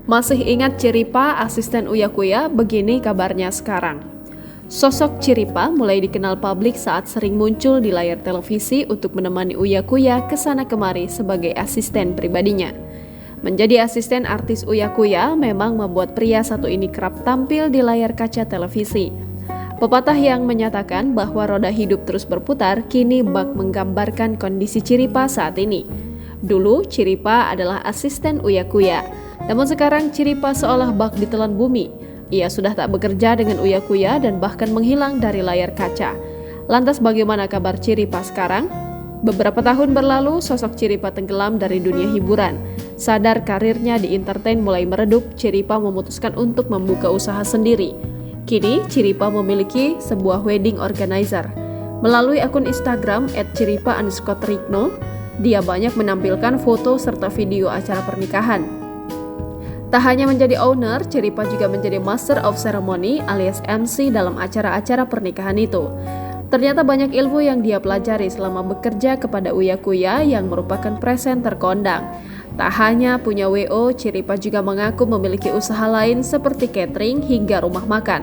Masih ingat Ciripa, asisten Uya Kuya? Begini kabarnya sekarang. Sosok Ciripa mulai dikenal publik saat sering muncul di layar televisi untuk menemani Uya Kuya kesana kemari sebagai asisten pribadinya. Menjadi asisten artis Uya Kuya memang membuat pria satu ini kerap tampil di layar kaca televisi. Pepatah yang menyatakan bahwa roda hidup terus berputar kini bak menggambarkan kondisi Ciripa saat ini. Dulu Ciripa adalah asisten Uya Kuya, namun sekarang Ciripa seolah bak ditelan bumi. Ia sudah tak bekerja dengan Uya Kuya dan bahkan menghilang dari layar kaca. Lantas bagaimana kabar Ciripa sekarang? Beberapa tahun berlalu, sosok Ciripa tenggelam dari dunia hiburan. Sadar karirnya di entertain mulai meredup, Ciripa memutuskan untuk membuka usaha sendiri. Kini, Ciripa memiliki sebuah wedding organizer. Melalui akun Instagram @ciripa_trikno, dia banyak menampilkan foto serta video acara pernikahan. Tak hanya menjadi owner, Ciripa juga menjadi Master of Ceremony alias MC dalam acara-acara pernikahan itu. Ternyata banyak ilmu yang dia pelajari selama bekerja kepada Uya Kuya yang merupakan presenter kondang. Tak hanya punya WO, Ciripa juga mengaku memiliki usaha lain seperti catering hingga rumah makan.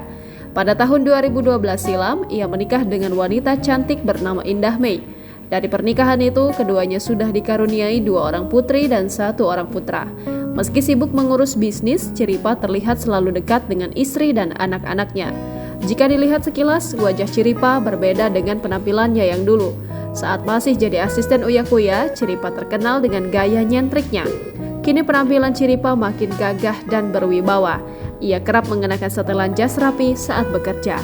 Pada tahun 2012 silam, ia menikah dengan wanita cantik bernama Indah Mei. Dari pernikahan itu, keduanya sudah dikaruniai 2 orang putri dan 1 orang putra. Meski sibuk mengurus bisnis, Ciripa terlihat selalu dekat dengan istri dan anak-anaknya. Jika dilihat sekilas, wajah Ciripa berbeda dengan penampilannya yang dulu. Saat masih jadi asisten Uya Kuya, Ciripa terkenal dengan gaya nyentriknya. Kini penampilan Ciripa makin gagah dan berwibawa. Ia kerap mengenakan setelan jas rapi saat bekerja.